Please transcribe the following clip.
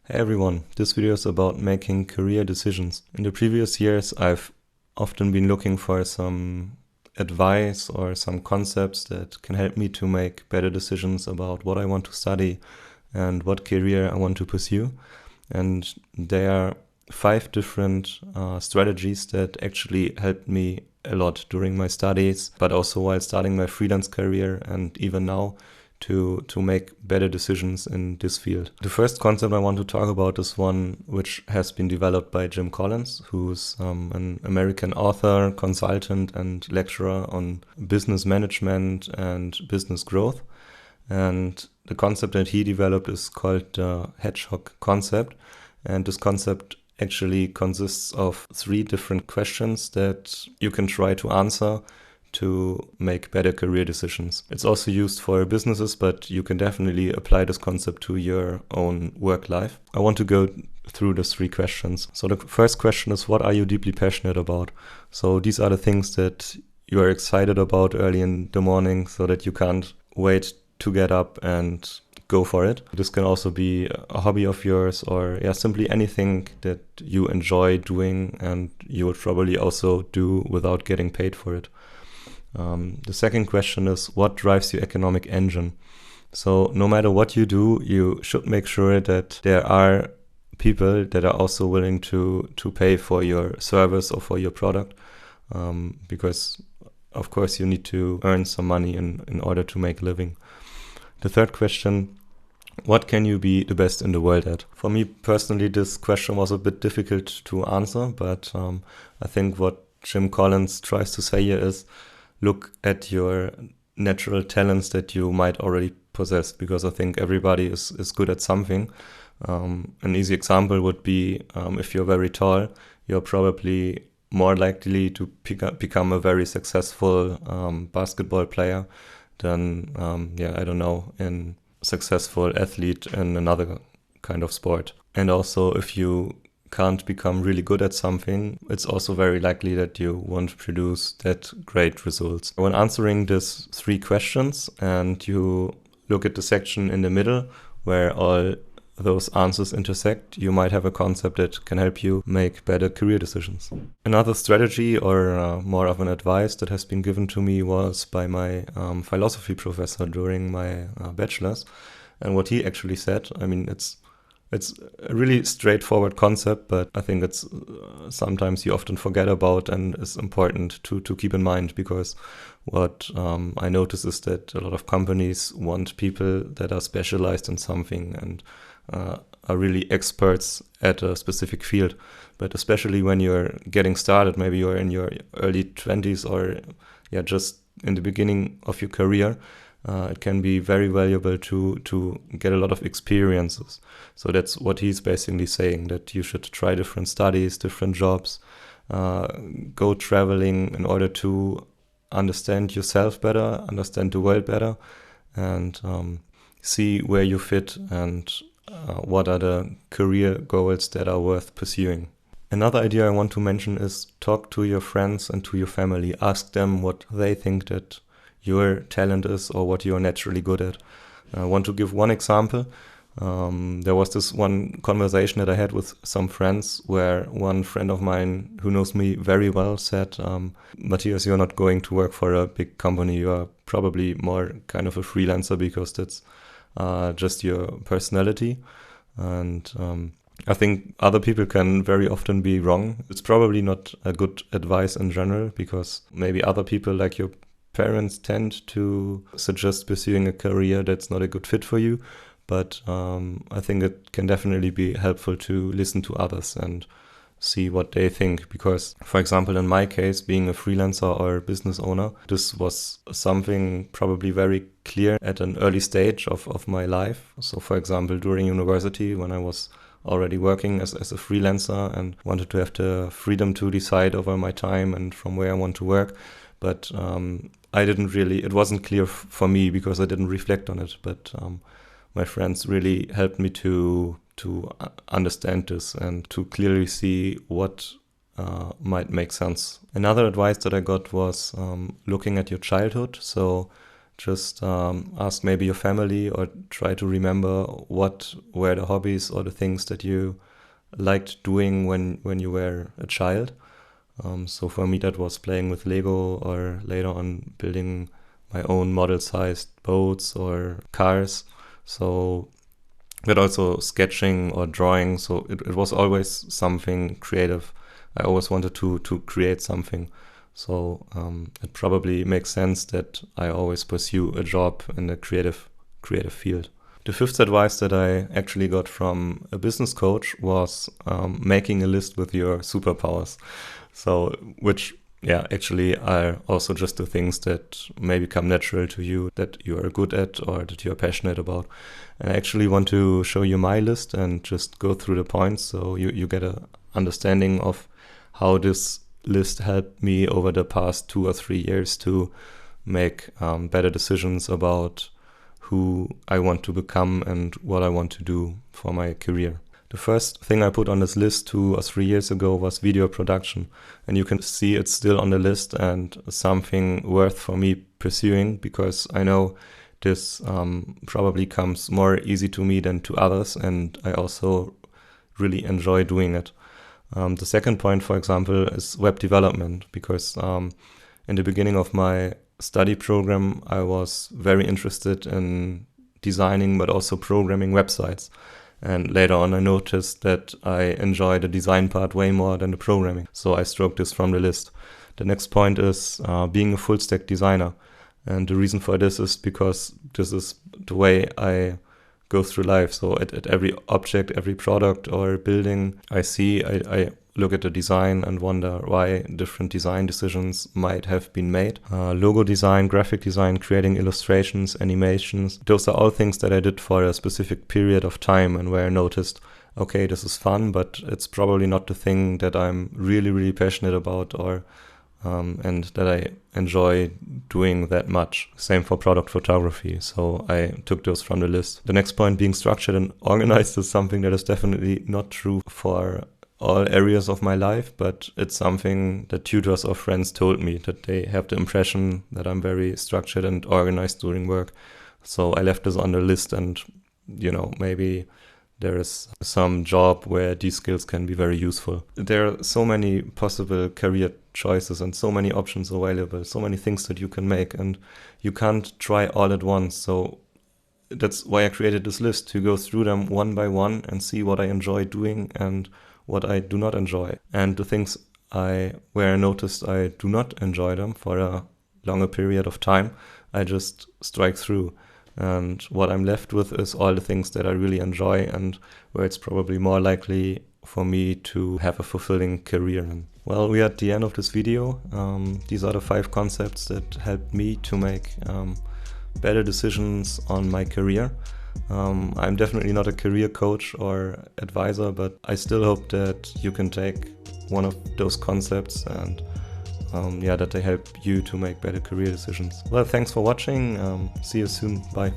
Hey everyone, this video is about making career decisions. In the previous years, I've often been looking for some advice or some concepts that can help me to make better decisions about what I want to study and what career I want to pursue. And there are 5 different strategies that actually helped me a lot during my studies, but also while starting my freelance career and even now to make better decisions in this field. The first concept I want to talk about is one which has been developed by Jim Collins, who's an American author, consultant, and lecturer on business management and business growth. And the concept that he developed is called the Hedgehog concept. And this concept actually consists of 3 different questions that you can try to answer to make better career decisions. It's also used for businesses, but you can definitely apply this concept to your own work life. I want to go through the 3 questions. So the first question is, what are you deeply passionate about? So these are the things that you are excited about early in the morning so that you can't wait to get up and go for it. This can also be a hobby of yours or simply anything that you enjoy doing and you would probably also do without getting paid for it. The second question is, what drives your economic engine? So no matter what you do, you should make sure that there are people that are also willing to pay for your service or for your product, because of course you need to earn some money in order to make a living. The third question, what can you be the best in the world at? For me personally, this question was a bit difficult to answer, but I think what Jim Collins tries to say here is, look at your natural talents that you might already possess, because I think everybody is good at something. An easy example would be if you're very tall, you're probably more likely to become a very successful basketball player than, in successful athlete in another kind of sport. And also if you can't become really good at something, it's also very likely that you won't produce that great results. When answering these 3 questions and you look at the section in the middle where all those answers intersect, you might have a concept that can help you make better career decisions. Another strategy or more of an advice that has been given to me was by my philosophy professor during my bachelor's. And what he actually said, it's a really straightforward concept, but I think it's sometimes you often forget about and is important to keep in mind, because what I notice is that a lot of companies want people that are specialized in something and are really experts at a specific field. But especially when you're getting started, maybe you're in your early 20s or just in the beginning of your career, it can be very valuable to get a lot of experiences. So that's what he's basically saying, that you should try different studies, different jobs, go traveling in order to understand yourself better, understand the world better, and see where you fit and what are the career goals that are worth pursuing. Another idea I want to mention is talk to your friends and to your family. Ask them what they think that your talent is or what you're naturally good at. I want to give one example. There was this one conversation that I had with some friends where one friend of mine who knows me very well said, Matthias, you're not going to work for a big company. You are probably more kind of a freelancer because that's just your personality. And I think other people can very often be wrong. It's probably not a good advice in general, because maybe other people like your parents tend to suggest pursuing a career that's not a good fit for you. But I think it can definitely be helpful to listen to others and see what they think. Because, for example, in my case, being a freelancer or business owner, this was something probably very clear at an early stage of my life. So, for example, during university, when I was already working as a freelancer and wanted to have the freedom to decide over my time and from where I want to work. But it wasn't clear for me because I didn't reflect on it. But my friends really helped me to understand this and to clearly see what might make sense. Another advice that I got was looking at your childhood. So Just ask maybe your family or try to remember what were the hobbies or the things that you liked doing when you were a child. So for me that was playing with Lego, or later on building my own model-sized boats or cars. So but also sketching or drawing. So it was always something creative. I always wanted to create something. So it probably makes sense that I always pursue a job in the creative field. The fifth advice that I actually got from a business coach was making a list with your superpowers. So, which, yeah, actually are also just the things that maybe come natural to you, that you are good at or that you are passionate about. And I actually want to show you my list and just go through the points so you get an understanding of how this list helped me over the past 2 or 3 years to make better decisions about who I want to become and what I want to do for my career. The first thing I put on this list 2 or 3 years ago was video production. And you can see it's still on the list and something worth for me pursuing, because I know this probably comes more easy to me than to others, and I also really enjoy doing it. The second point, for example, is web development, because in the beginning of my study program, I was very interested in designing but also programming websites. And later on, I noticed that I enjoy the design part way more than the programming. So I stroked this from the list. The next point is being a full stack designer. And the reason for this is because this is the way I go through life. So at every object, every product or building I see, I look at the design and wonder why different design decisions might have been made. Logo design, graphic design, creating illustrations, animations. Those are all things that I did for a specific period of time, and where I noticed, okay, this is fun, but it's probably not the thing that I'm really, really passionate about, or and that I enjoy doing that much. Same for product photography. So I took those from the list. The next point, being structured and organized, is something that is definitely not true for all areas of my life, but it's something that tutors or friends told me, that they have the impression that I'm very structured and organized during work. So I left this on the list, and maybe there is some job where these skills can be very useful. There are so many possible career choices and so many options available, so many things that you can make, and you can't try all at once. So that's why I created this list, to go through them one by one and see what I enjoy doing and what I do not enjoy. And the things where I noticed I do not enjoy them for a longer period of time, I just strike through. And what I'm left with is all the things that I really enjoy and where it's probably more likely for me to have a fulfilling career in. Well, we are at the end of this video. These are the 5 concepts that helped me to make better decisions on my career. I'm definitely not a career coach or advisor, but I still hope that you can take one of those concepts and that they help you to make better career decisions. Well, thanks for watching. See you soon. Bye.